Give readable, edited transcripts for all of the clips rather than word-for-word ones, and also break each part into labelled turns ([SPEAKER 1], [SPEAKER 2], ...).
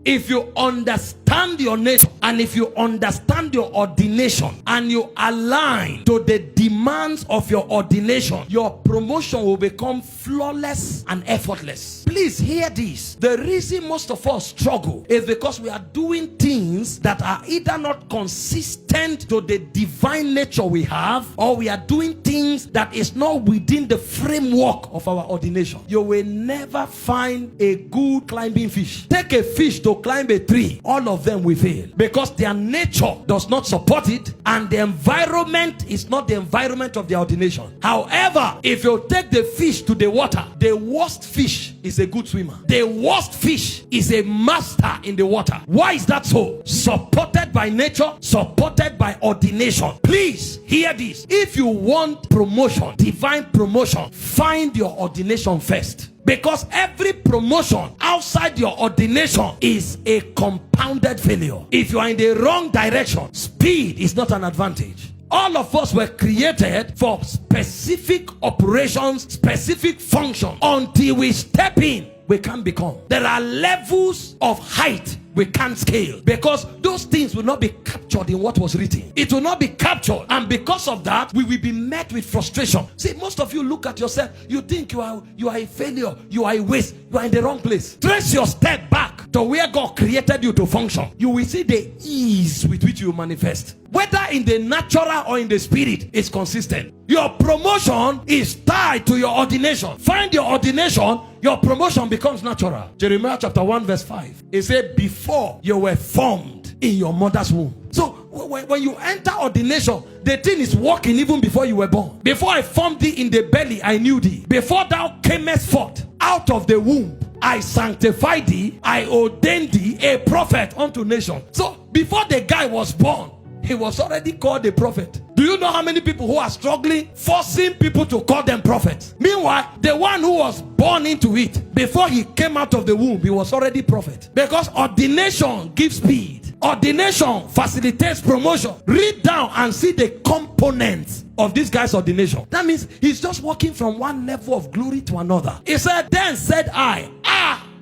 [SPEAKER 1] If you understand your nature, and if you understand your ordination, and you align to the demands of your ordination, your promotion will become flawless and effortless. Please hear this. The reason most of us struggle is because we are doing things that are either not consistent to the divine nature we have, or we are doing things that is not within the framework of our ordination. You will never find a good climbing fish. Take a fish to climb a tree, all of them will fail because their nature does not support it, and the environment is not the environment of the ordination. However, if you take the fish to the water, the worst fish is a good swimmer. The worst fish is a master in the water. Why is that so? Supported by nature, supported by ordination. Please hear this. If you want promotion, divine promotion, find your ordination first. Because every promotion outside your ordination is a compounded failure. If you are in the wrong direction, speed is not an advantage. All of us were created for specific operations, specific function. Until we step in, we can't become. There are levels of height we can't scale, because those things will not be captured in what was written. It will not be captured, and because of that, we will be met with frustration. See, most of you look at yourself, you think you are a failure, you are a waste, you are in the wrong place. Trace your step back to where God created you to function. You will see the ease with which you manifest. Whether in the natural or in the spirit, it's consistent. Your promotion is tied to your ordination. Find your ordination, your promotion becomes natural. Jeremiah chapter 1 verse 5. It said, before you were formed in your mother's womb. So when you enter ordination, the thing is working even before you were born. Before I formed thee in the belly, I knew thee. Before thou camest forth out of the womb, I sanctified thee, I ordained thee a prophet unto nations. So before the guy was born, he was already called a prophet. Do you know how many people who are struggling, forcing people to call them prophets? Meanwhile, the one who was born into it, before he came out of the womb, he was already prophet. Because ordination gives speed. Ordination facilitates promotion. Read down and see the components of this guy's ordination. That means he's just walking from one level of glory to another. He said, then said I,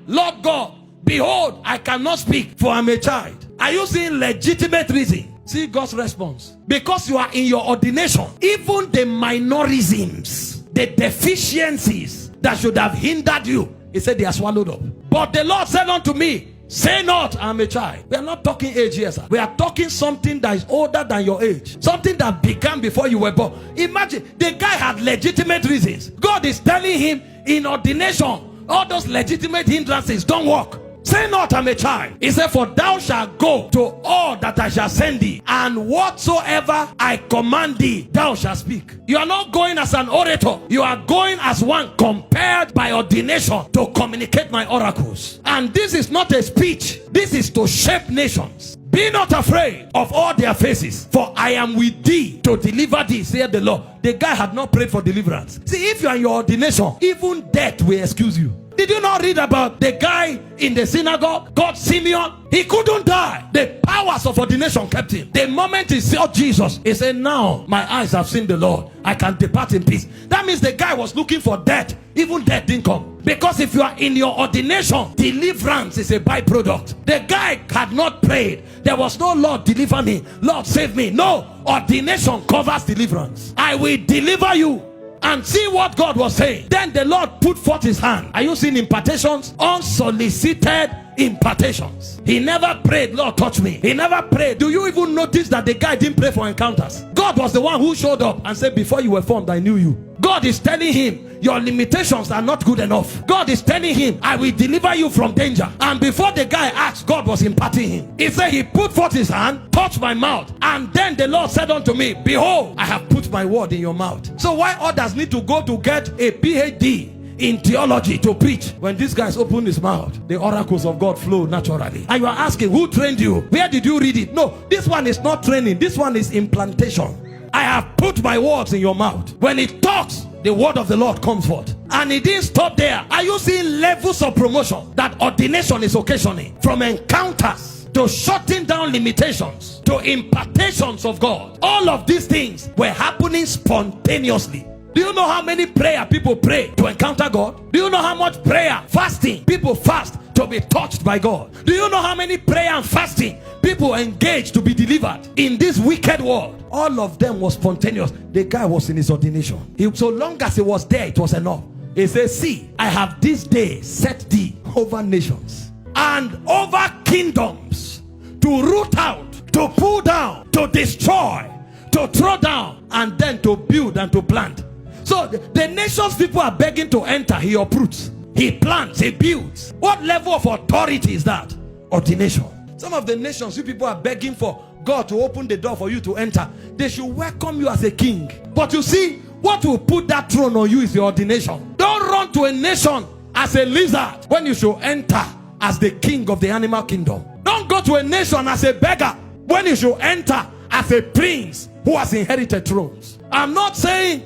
[SPEAKER 1] Lord God, behold, I cannot speak, for I'm a child. Are you seeing legitimate reason? See God's response. Because you are in your ordination, even the minorisms, the deficiencies that should have hindered you, he said they are swallowed up. But the Lord said unto me, say not, I'm a child. We are not talking age here, sir. We are talking something that is older than your age. Something that began before you were born. Imagine, the guy had legitimate reasons. God is telling him in ordination, all those legitimate hindrances don't work. Say not, I'm a child. He said, for thou shalt go to all that I shall send thee, and whatsoever I command thee, thou shalt speak. You are not going as an orator. You are going as one compared by ordination to communicate my oracles. And this is not a speech. This is to shape nations. Be not afraid of all their faces, for I am with thee to deliver thee, saith the Lord. The guy had not prayed for deliverance. See, if you are in your ordination, even death will excuse you. Did you not read about the guy in the synagogue called Simeon? He couldn't die. The powers of ordination kept him. The moment he saw Jesus, he said, now my eyes have seen the Lord. I can depart in peace. That means the guy was looking for death. Even death didn't come. Because if you are in your ordination, deliverance is a byproduct. The guy had not prayed. There was no Lord deliver me, Lord save me. No, ordination covers deliverance. I will deliver you. And see what God was saying. Then the Lord put forth his hand. Are you seeing impartations? Unsolicited impartations. He never prayed, Lord touch me. He never prayed. Do you even notice that the guy didn't pray for encounters? God was the one who showed up and said, before you were formed, I knew you. God is telling him, your limitations are not good enough. God is telling him, I will deliver you from danger. And before the guy asked, God was imparting him. He said, he put forth his hand, touched my mouth, and then the Lord said unto me, behold, I have put my word in your mouth. So why others need to go to get a PhD in theology to preach, when these guys open his mouth, the oracles of God flow naturally? And you are asking, who trained you? Where did you read it? No, this one is not training. This one is implantation. I have put my words in your mouth. When it talks, the word of the Lord comes forth. And it didn't stop there. Are you seeing levels of promotion that ordination is occasioning? From encounters to shutting down limitations to impartations of God. All of these things were happening spontaneously. Do you know how many prayer people pray to encounter God? Do you know how much prayer, fasting, people fast to be touched by God. Do you know how many prayer and fasting people engage to be delivered in this wicked world? All of them was spontaneous. The guy was in his ordination. So long as he was there, it was enough. He says, see, I have this day set thee over nations and over kingdoms, to root out, to pull down, to destroy, to throw down, and then to build and to plant. So the nations people are begging to enter, he uproots, he plants, he builds. What level of authority is that? Ordination. Some of the nations you people are begging for God to open the door for you to enter. They should welcome you as a king. But you see, what will put that throne on you is your ordination. Don't run to a nation as a lizard when you should enter as the king of the animal kingdom. Don't go to a nation as a beggar when you should enter as a prince who has inherited thrones. I'm not saying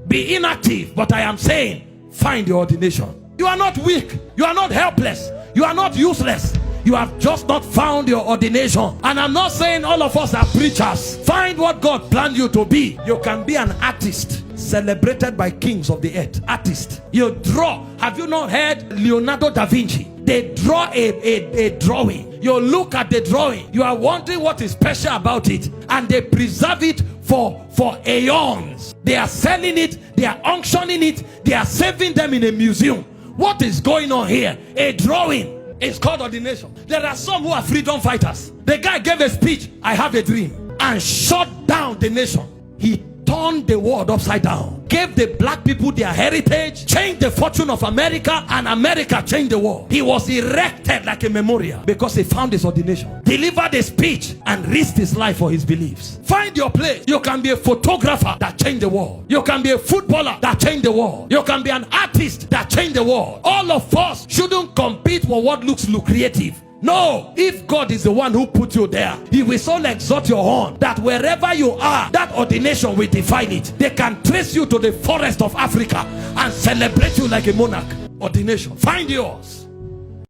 [SPEAKER 1] be inactive, but I am saying find your ordination. You are not weak, you are not helpless, you are not useless. You have just not found your ordination. And I'm not saying all of us are preachers. Find what God planned you to be. You can be an artist, celebrated by kings of the earth. Artist. You draw. Have you not heard Leonardo da Vinci? They draw a drawing. You look at the drawing. You are wondering what is special about it. And they preserve it for aeons. They are selling it. They are auctioning it. They are saving them in a museum. What is going on here? A drawing. It's called ordination. There are some who are freedom fighters. The guy gave a speech, I have a dream, and shut down the nation. He turned the world upside down, gave the black people their heritage, changed the fortune of America, and America changed the world. He was erected like a memorial because he found his ordination, delivered a speech, and risked his life for his beliefs. Find your place. You can be a photographer that changed the world. You can be a footballer that changed the world. You can be an artist that changed the world. All of us shouldn't compete for what looks lucrative. No, if God is the one who put you there, he will so exalt your horn that wherever you are, that ordination will define it. They can trace you to the forest of Africa and celebrate you like a monarch. Ordination. Find yours.